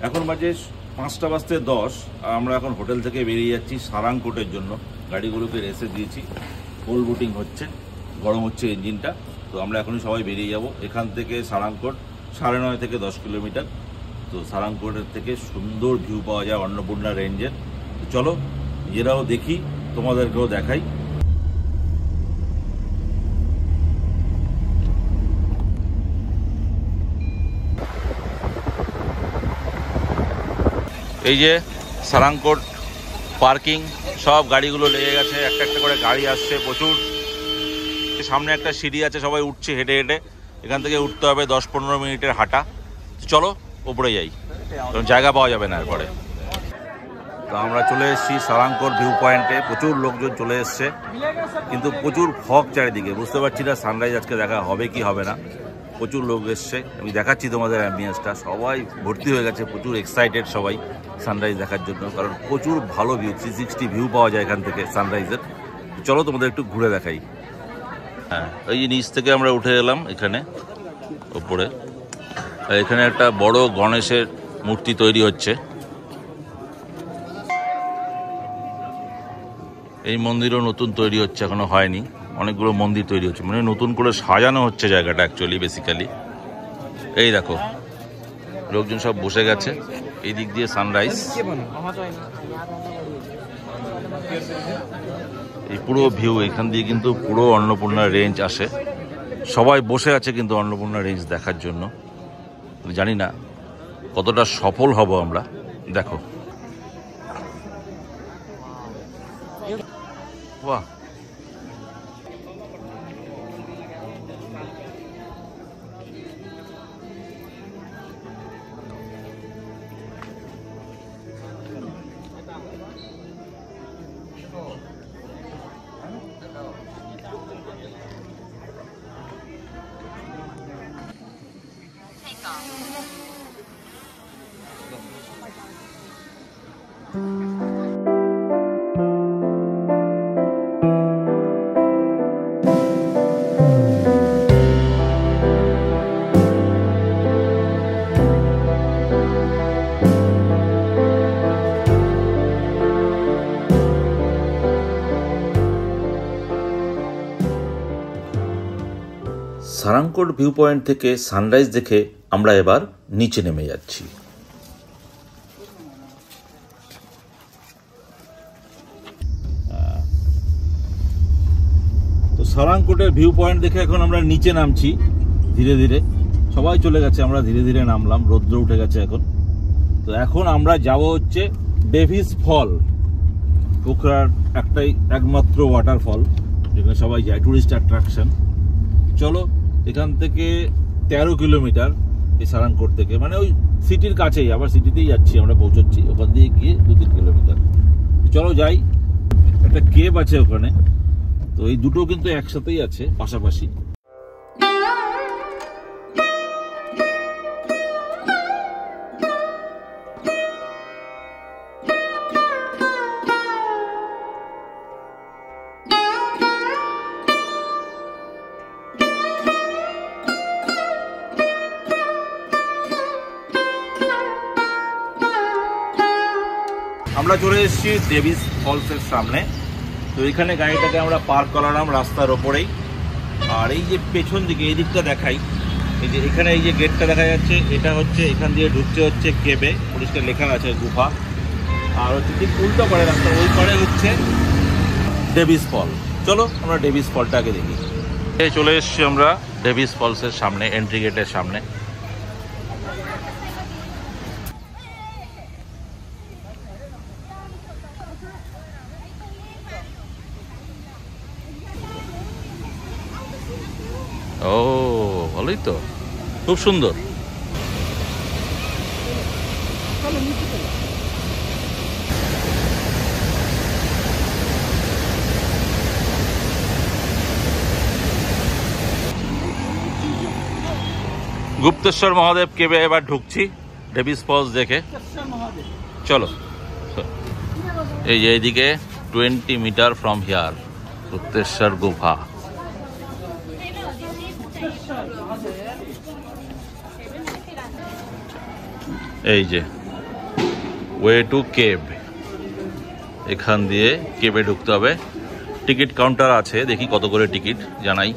এখন বাজে 5টা বাজতে 10। আমরা এখন হোটেল থেকে বেরিয়ে যাচ্ছি সারাংকোটের জন্য। গাড়িগুলোকে রেসে দিয়েছি, ফুল বুটিং হচ্ছে, গরম হচ্ছে ইঞ্জিনটা। তো আমরা এখনই সবাই বেরিয়ে যাব। এখান থেকে সারাংকোট 9.5 থেকে 10 কিলোমিটার। তো সারাংকোটের থেকে সুন্দর ভিউ পাওয়া যায় অন্নপূর্ণা রেঞ্জের। তো চলো নিজেরাও দেখি, তোমাদেরকেও দেখাই। এই যে সারাংকোট পার্কিং, সব গাড়িগুলো লেগে গেছে, একটা একটা করে গাড়ি আসছে প্রচুর। সামনে একটা সিঁড়ি আছে, সবাই উঠছে হেঁটে হেঁটে। এখান থেকে উঠতে হবে 10-15 মিনিটের হাঁটা। চলো ওপরে যাই, কারণ জায়গা পাওয়া যাবে না এরপরে। তো আমরা চলে এসেছি সারাংকোট ভিউ পয়েন্টে। প্রচুর লোকজন চলে এসছে, কিন্তু প্রচুর ফগ চারিদিকে। বুঝতে পারছি না সানরাইজ আজকে দেখা হবে কি হবে না। প্রচুর লোক এসছে, আমি দেখাচ্ছি তোমাদের অ্যাম্বিয়েন্সটা। সবাই ভর্তি হয়ে গেছে, প্রচুর এক্সাইটেড সবাই সানরাইজ দেখার জন্য, কারণ প্রচুর ভালো ভিউ, 360 ভিউ পাওয়া যায় এখান থেকে সানরাইজের। চলো তোমাদের একটু ঘুরে দেখাই। হ্যাঁ, এই যে নিচ থেকে আমরা উঠে এলাম এখানে ওপরে। এখানে একটা বড় গণেশের মূর্তি তৈরি হচ্ছে। এই মন্দিরও নতুন তৈরি হচ্ছে, এখনো হয়নি। অনেকগুলো মন্দির তৈরি হচ্ছে, মানে নতুন করে সাজানো হচ্ছে জায়গাটা অ্যাকচুয়ালি বেসিক্যালি। এই দেখো লোকজন সব বসে গেছে। এই দিক দিয়ে সানরাইজ, এই পুরো ভিউ এখান দিয়ে কিন্তু পুরো অন্নপূর্ণা রেঞ্জ আসে। সবাই বসে আছে কিন্তু অন্নপূর্ণা রেঞ্জ দেখার জন্য। জানি না কতটা সফল হব আমরা। দেখো বাহ, সারাংকোট ভিউ পয়েন্ট থেকে সানরাইজ দেখে আমরা এবার নিচে নেমে যাচ্ছি। তো সারাংকোটের ভিউ পয়েন্ট দেখে এখন আমরা নিচে নামছি ধীরে ধীরে। সবাই চলে গেছে, আমরা ধীরে ধীরে নামলাম। রৌদ্র উঠে গেছে এখন। তো এখন আমরা যাব হচ্ছে ডেভিস ফল, পোখরার একটাই একমাত্র ওয়াটারফল যেখানে সবাই যায়, টুরিস্ট অ্যাট্রাকশন। চলো, এখান থেকে 13 কিলোমিটার এই সারাংকোট থেকে, মানে ওই সিটির কাছেই, আবার সিটিতেই যাচ্ছি আমরা, পৌঁছচ্ছি। ওখান দিয়ে গিয়ে 2-3 কিলোমিটার। চলো যাই। একটা কেভ আছে ওখানে, তো এই দুটো কিন্তু একসাথেই আছে পাশাপাশি। আমরা চলে এসেছি ডেভিস ফলসের সামনে। তো এখানে গাড়িটাকে আমরা পার্ক করালাম রাস্তার ওপরেই। আর এই যে পেছন দিকে এই দিকটা দেখাই, এই যে এখানে এই যে গেটটা দেখা যাচ্ছে, এটা হচ্ছে এখান দিয়ে ঢুকতে হচ্ছে কেবে, পরিষ্কার লেখা আছে গুফা। আর হচ্ছে ঠিক উল্টো পারে রাস্তা, ওই পারে হচ্ছে ডেভিস ফল। চলো আমরা ডেভিস ফলটা আগে দেখি। চলে এসেছি আমরা ডেভিস ফলসের সামনে, এন্ট্রি গেটের সামনে। ও ভালোই তো, খুব সুন্দর। গুপ্তেশ্বর মহাদেব কেবে এবার ঢুকছি ডেভিস ফলস দেখে। চলো, এই যে এইদিকে 20 মিটার ফ্রম হিয়ার গুপ্তেশ্বর গুফা। এই যে ওয়ে টু কেভ, এখান দিয়ে কেভে ঢুকতে হবে। টিকিট কাউন্টার আছে, দেখি কত করে টিকিট জানাই।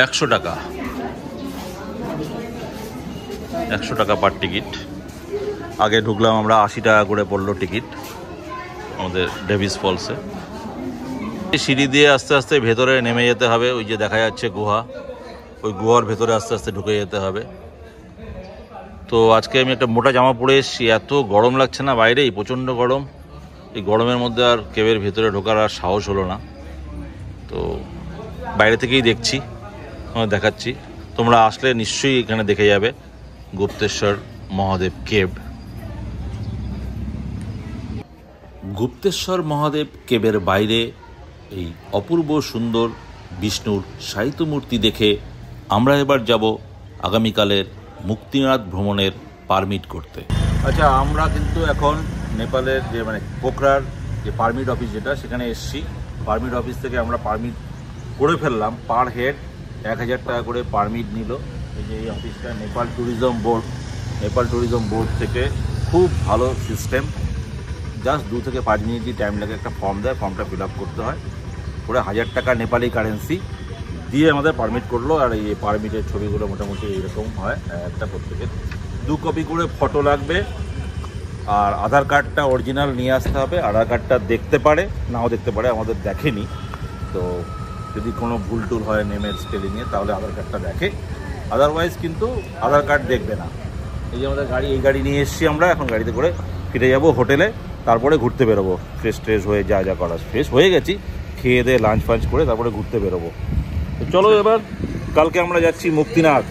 100 টাকা, 100 টাকা পার টিকিট। আগে ঢুকলাম আমরা, 80 টাকা করে পড়লো টিকিট আমাদের ডেভিস ফলসে। সিঁড়ি দিয়ে আস্তে আস্তে ভেতরে নেমে যেতে হবে। ওই যে দেখা যাচ্ছে গুহা, ওই গুহার ভেতরে আস্তে আস্তে ঢুকে যেতে হবে। তো আজকে আমি একটা মোটা জামা পরে এসেছি, এত গরম লাগছে না বাইরেই, প্রচণ্ড গরম। এই গরমের মধ্যে আর কেভের ভেতরে ঢোকার আর সাহস হলো না, তো বাইরে থেকেই দেখছি, দেখাচ্ছি। তোমরা আসলে নিশ্চয়ই এখানে দেখে যাবে গুপ্তেশ্বর মহাদেব কেভ। গুপ্তেশ্বর মহাদেব কেভের বাইরে এই অপূর্ব সুন্দর বিষ্ণুর সাহিত্য মূর্তি দেখে আমরা এবার যাব আগামীকালের মুক্তিনাথ ভ্রমণের পারমিট করতে। আচ্ছা, আমরা কিন্তু এখন নেপালের যে পোখরার যে পারমিট অফিস যেটা, সেখানে এসছি। পারমিট অফিস থেকে আমরা পারমিট করে ফেললাম। পার হেড 1000 টাকা করে পারমিট নিল। এই যে এই অফিসটা Nepal tourism board, Nepal tourism board থেকে খুব ভালো সিস্টেম। জাস্ট 2 থেকে 5 মিনিটই টাইম লাগে, একটা ফর্ম দেয়, ফর্মটা ফিল আপ করতে হয়, করে 1000 টাকা নেপালি কারেন্সি দিয়ে আমাদের পারমিট করলো। আর এই পারমিটের ছবিগুলো মোটামুটি এইরকম হয়, একটা প্রত্যেকের 2 কপি করে ফটো লাগবে। আর আধার কার্ডটা অরিজিনাল নিয়ে আসতে হবে। আধার কার্ডটা দেখতে পারে, নাও দেখতে পারে, আমাদের দেখেনি। তো যদি কোনো ভুল টুল হয় নেমের স্পেলিংয়ে, তাহলে আধার কার্ডটা দেখে, আদারওয়াইজ কিন্তু আধার কার্ড দেখবে না। এই যে আমাদের গাড়ি, এই গাড়ি নিয়ে এসেছি আমরা, এখন গাড়িতে করে ফিরে যাব হোটেলে, তারপরে ঘুরতে বেরোবো। ফ্রেশ হয়ে যা যা করা, ফ্রেশ হয়ে গেছি, খেয়ে দিয়ে লাঞ্চ ফাঞ্চ করে তারপরে ঘুরতে বেরোবো। তো চলো এবার, কালকে আমরা যাচ্ছি মুক্তিনাথ,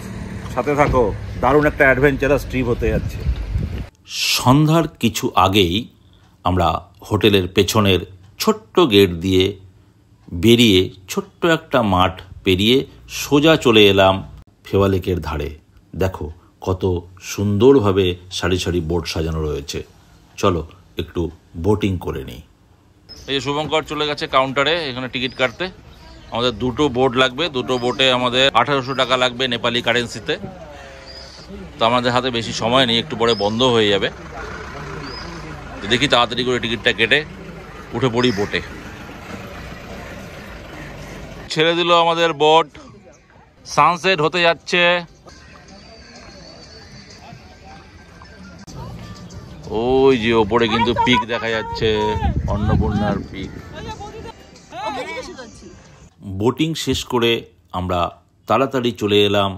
সাথে থাকো, দারুণ একটা অ্যাডভেঞ্চারাস ট্রিপ হতে যাচ্ছে। সন্ধ্যার কিছু আগেই আমরা হোটেলের পেছনের ছোট্ট গেট দিয়ে বেরিয়ে ছোট্ট একটা মাঠ পেরিয়ে সোজা চলে এলাম ফেওয়া লেকের ধারে। দেখো কত সুন্দরভাবে সারি সারি বোট সাজানো রয়েছে। চলো একটু বোটিং করে নিই। এই যে শুভঙ্কর চলে গেছে কাউন্টারে, এখানে টিকিট কাটতে। আমাদের 2টো বোট লাগবে, 2টো বোটে আমাদের 1800 টাকা লাগবে নেপালি কারেন্সিতে। তো আমাদের হাতে বেশি সময় নেই, একটু পরে বন্ধ হয়ে যাবে। তো দেখি তাড়াতাড়ি করে টিকিটটা কেটে উঠে পড়ি বোটে। ছেড়ে দিল আমাদের বোট, সানসেট হতে যাচ্ছে। ওই যে ওপরে কিন্তু পিক দেখা যাচ্ছে, অন্নপূর্ণার পিক। বোটিং শেষ করে আমরা তাড়াতাড়ি চলে এলাম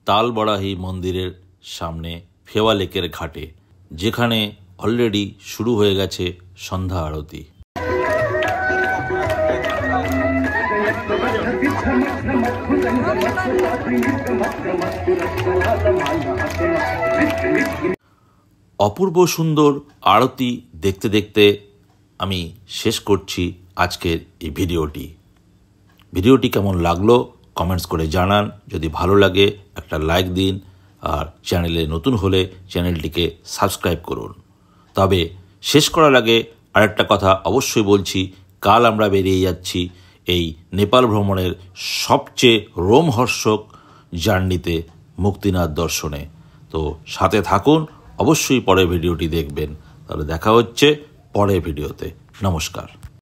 তালবরাহি মন্দিরের সামনে ফেওয়া লেকের ঘাটে, যেখানে অলরেডি শুরু হয়ে গেছে সন্ধ্যা আরতি। অপূর্ব সুন্দর আরতি দেখতে দেখতে আমি শেষ করছি আজকের এই ভিডিওটি কেমন লাগলো কমেন্টস করে জানান। যদি ভালো লাগে একটা লাইক দিন, আর চ্যানেলে নতুন হলে চ্যানেলটিকে সাবস্ক্রাইব করুন। তবে শেষ করার আগে আরেকটা কথা অবশ্যই বলছি, কাল আমরা বেরিয়ে যাচ্ছি এই নেপাল ভ্রমণের সবচেয়ে রোমহর্ষক জার্নিতে মুক্তিনাথ দর্শনে। তো সাথে থাকুন, অবশ্যই পরের ভিডিওটি দেখবেন। তাহলে দেখা হচ্ছে পরের ভিডিওতে। নমস্কার।